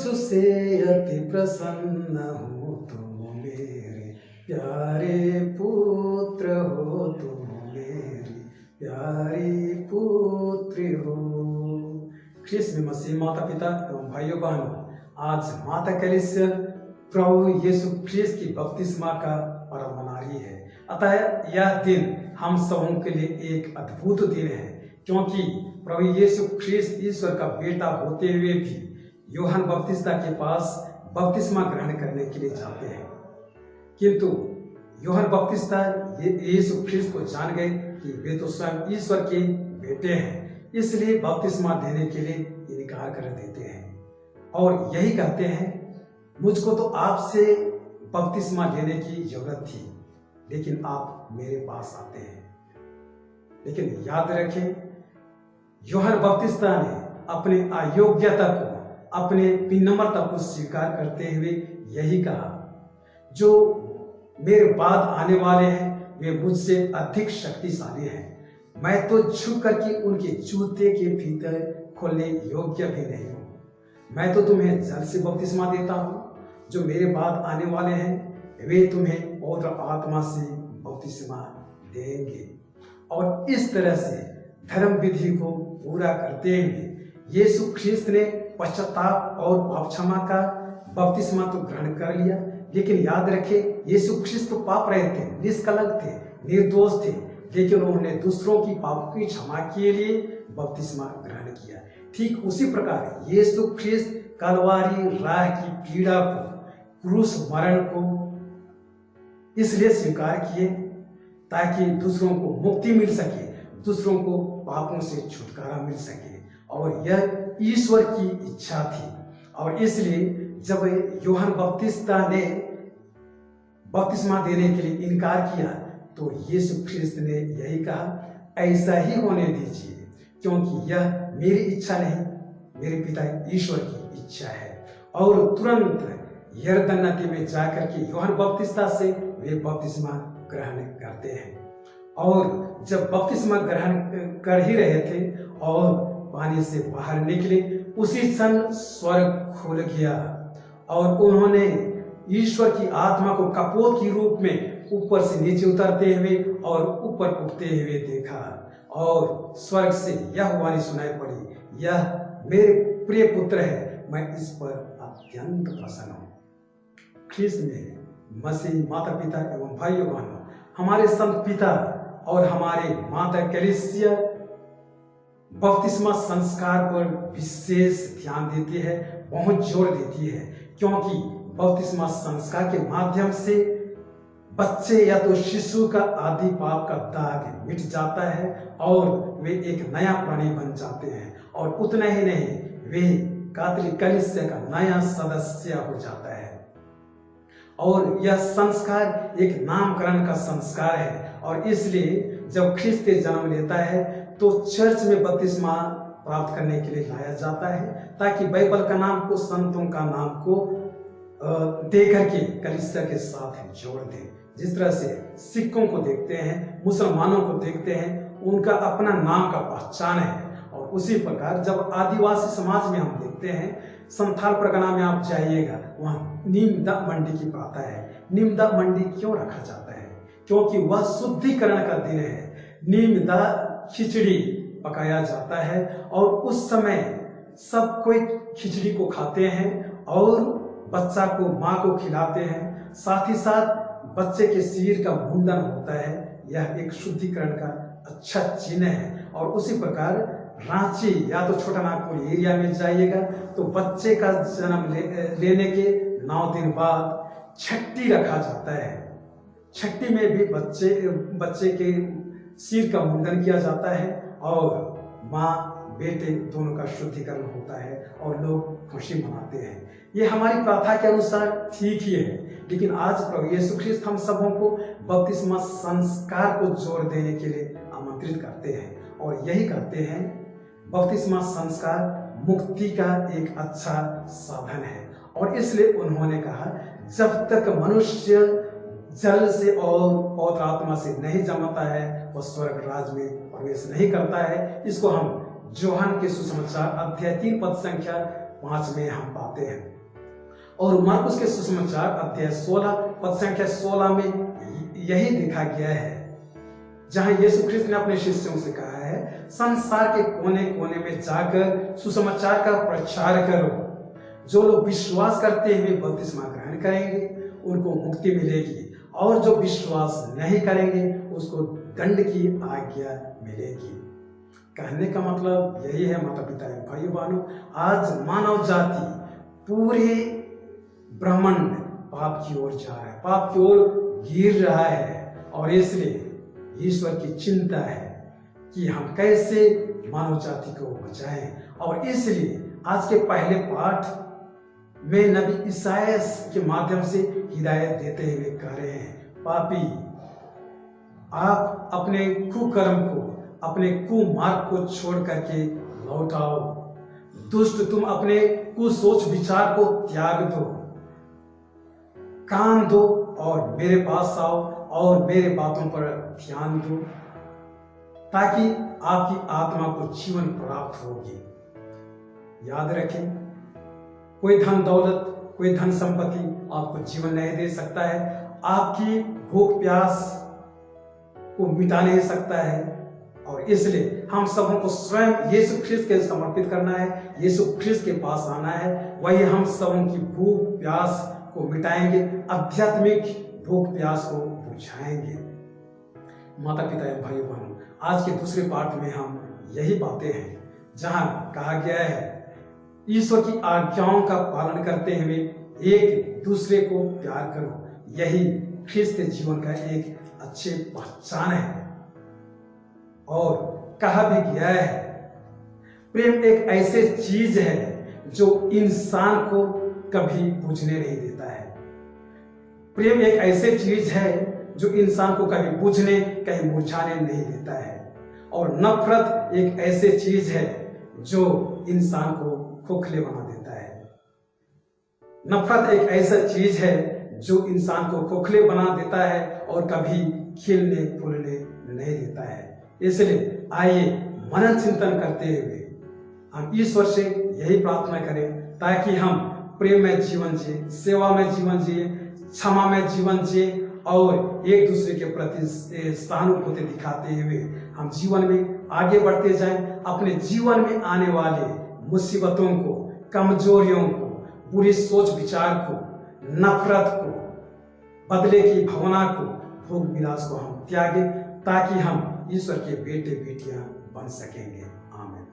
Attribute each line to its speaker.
Speaker 1: तुझसे अति प्रसन्न हूँ, तुम मेरे प्यारे पुत्र हो, तुम मेरी प्यारी पुत्री हो। ख्रीष्ट में मसीह माता पिता एवं भाइयों बहनों, आज माता कलीसिया प्रभु यीशु ख्रीष्ट की बपतिस्मा का पर्व मना रही है। अतः यह दिन हम सबों के लिए एक अद्भुत दिन है, क्योंकि प्रभु यीशु ख्रीष्ट ईश्वर का बेटा होते हुए भी यूहन्ना बपतिस्ता के पास बपतिस्मा ग्रहण करने के लिए जाते हैं। किंतु यूहन्ना बपतिस्ता यीशु ख्रीष्ट को जान गए कि वे तो स्वयं ईश्वर के बेटे हैं, इसलिए बपतिस्मा देने के लिए इनकार कर देते हैं और यही कहते हैं, मुझको तो आपसे बपतिस्मा लेने की जरूरत थी, लेकिन आप मेरे पास आते हैं। लेकिन याद रखें, यूहन्ना बपतिस्ता ने अपने अयोग्यता को, अपने विनम्रता को स्वीकार करते हुए यही कहा, जो मेरे बाद आने वाले हैं वे मुझसे अधिक शक्तिशाली हैं, मैं तो झुक करके उनके जूते के भीतर खोलने योग्य भी नहीं हूँ। मैं तो तुम्हें जल से बपतिस्मा देता हूँ, जो मेरे बाद आने वाले हैं वे तुम्हें पवित्र आत्मा से बपतिस्मा देंगे। और इस तरह से धर्म विधि को पूरा करते हुए यीशु ख्रीस्त ने पश्चाताप और पाप क्षमा का बपतिस्मा तो ग्रहण कर लिया, लेकिन याद रखें, यीशु ख्रीस्त तो पाप रहित थे, निष्कलंक थे, निर्दोष थे, लेकिन उन्होंने दूसरों की पाप की क्षमा के लिए बपतिस्मा ग्रहण किया। ठीक उसी प्रकार यीशु ख्रीस्त कलवारी राह की पीड़ा को, क्रूस मरण को इसलिए स्वीकार किए ताकि दूसरों को मुक्ति मिल सके, दूसरों को पापों से छुटकारा मिल सके, और यह ईश्वर की इच्छा थी। और इसलिए जब यूहन्ना बपतिस्ता ने बपतिस्मा देने के लिए इनकार किया तो यीशु ख्रीस्त ने यही कहा, ऐसा ही होने दीजिए, क्योंकि यह मेरी इच्छा नहीं, मेरे पिता ईश्वर की इच्छा है। और तुरंत यरदन नदी में जाकर के यूहन्ना बपतिस्ता से वे बपतिस्मा ग्रहण करते हैं। और जब बपतिस्मा ग्रहण कर ही रहे थे और पानी से बाहर निकले, उसी क्षण स्वर्ग खुल गया और उन्होंने ईश्वर की आत्मा को कपोत के रूप में ऊपर से नीचे उतरते हुए और ऊपर उठते हुए देखा, और स्वर्ग से यह वाणी सुनाई पड़ी, यह मेरे प्रिय पुत्र है, मैं इस पर अत्यंत प्रसन्न हूँ। ख्रीस्त में मसीह माता पिता एवं भाइयों बहनों, हमारे संत पिता और हमारे माता कलीसिया बपतिस्मा संस्कार पर विशेष ध्यान देती है, बहुत जोर देती है, क्योंकि बपतिस्मा संस्कार के माध्यम से बच्चे या तो शिशु का आदि पाप का दाग मिट जाता है और वे एक नया प्राणी बन जाते हैं, और उतना ही नहीं, वे कैथोलिक कलीसिया का नया सदस्य हो जाता है। और यह संस्कार एक नामकरण का संस्कार है, और इसलिए जब ख्रीस्त जन्म लेता है तो चर्च में बपतिस्मा प्राप्त करने के लिए लाया जाता है, ताकि बाइबल का नाम को, संतों का नाम को दे करके कलीसिया के साथ जोड़ दें। जिस तरह से सिखों को देखते हैं, मुसलमानों को देखते हैं, उनका अपना नाम का पहचान है, और उसी प्रकार जब आदिवासी समाज में हम देखते हैं, संथाल परगना में आप जाइएगा, वहाँ नीमदा मंडी की प्रथा है। नीमदा मंडी क्यों रखा जाता है? क्योंकि वह शुद्धिकरण का दिन है। नीमदा खिचड़ी पकाया जाता है और उस समय सब कोई खिचड़ी को खाते हैं और बच्चा को माँ को खिलाते हैं, साथ ही साथ बच्चे के सिर का मुंडन होता है। यह एक शुद्धिकरण का अच्छा चिन्ह है। और उसी प्रकार रांची या तो छोटा नागपुर एरिया में जाइएगा तो बच्चे का जन्म लेने के 9 दिन बाद छठी रखा जाता है। छठी में भी बच्चे के सिर का मुंडन किया जाता है और माँ बेटे दोनों का शुद्धिकरण होता है और लोग खुशी मनाते हैं। ये हमारी प्रथा के अनुसार ठीक ही है, लेकिन आज प्रभु यीशु ख्रीस्त हम सबों को बपतिस्मा संस्कार को जोर देने के लिए आमंत्रित करते हैं और यही कहते हैं, बपतिस्मा संस्कार मुक्ति का एक अच्छा साधन है। और इसलिए उन्होंने कहा, जब तक मनुष्य जल से और पवित्र आत्मा से नहीं जमता है वह स्वर्ग राज में प्रवेश नहीं करता है। इसको हम यूहन्ना के सुसमाचार अध्याय 3 पद संख्या 5 में हम पाते हैं। और मरकुस के सुसमाचार अध्याय 16 पद संख्या 16 में यही देखा गया है, जहां यीशु ख्रिस्त ने अपने शिष्यों से कहा है, संसार के कोने कोने में जाकर सुसमाचार का प्रचार करो। जो लोग विश्वास करते हुए बपतिस्मा ग्रहण करेंगे उनको मुक्ति मिलेगी, और जो विश्वास नहीं करेंगे उसको दंड की आज्ञा मिलेगी। कहने का मतलब यही है माता पिता एवं भाइयों बहनों, आज मानव जाति पूरे ब्रह्मांड पाप की ओर जा रहा है, पाप की ओर गिर रहा है, और इसलिए ईश्वर की चिंता है कि हम कैसे मानव जाति को बचाएं। और इसलिए आज के पहले पाठ में नबी ईसाया के माध्यम से हिदायत देते हुए कह रहे हैं, पापी आप अपने कुकर्म को, अपने कुमार्ग को छोड़ करके लौट आओ। दुष्ट तुम अपने कुसोच विचार को त्याग दो, कान दो और मेरे पास आओ और मेरे बातों पर ध्यान दो, ताकि आपकी आत्मा को जीवन प्राप्त होगी। याद रखें, कोई धन दौलत, कोई धन संपत्ति आपको जीवन नहीं दे सकता है, आपकी भूख प्यास को मिटा नहीं सकता है। और इसलिए हम सबों को स्वयं यीशु ख्रिस्त के समर्पित करना है, यीशु ख्रिस्त के पास आना है, वही हम सबों की भूख प्यास को मिटाएंगे, आध्यात्मिक भूख प्यास को बुझाएंगे। माता पिता एवं भाइयों बहनों, आज के दूसरे पाठ में हम यही पाते हैं, जहां कहा गया है, ईश्वर की आज्ञाओं का पालन करते हुए एक दूसरे को प्यार करो। यही ख्रिस्त जीवन का एक अच्छे पहचान है। और कहा भी गया है, प्रेम एक ऐसी चीज है जो इंसान को कभी बुझने नहीं देता है। प्रेम एक ऐसी चीज है जो इंसान को कभी बुझने, कहीं मुरझाने नहीं देता है। और नफरत एक ऐसी चीज है जो इंसान को खोखले बना देता है। नफरत एक ऐसा चीज है जो इंसान को खोखले बना देता है और कभी खिलने फूलने नहीं देता है। इसलिए आइए मनन चिंतन करते हुए हम ईश्वर से यही प्रार्थना करें, ताकि हम प्रेम में जीवन जिए, सेवा में जीवन जिए, क्षमा में जीवन जिए, और एक दूसरे के प्रति सहानुभूति दिखाते हुए हम जीवन में आगे बढ़ते जाएं। अपने जीवन में आने वाले मुसीबतों को, कमजोरियों को, बुरी सोच विचार को, नफरत को, बदले की भावना को, भोग विलास को हम त्यागें, ताकि हम ईश्वर के बेटे बेटियां बन सकेंगे। आमीन।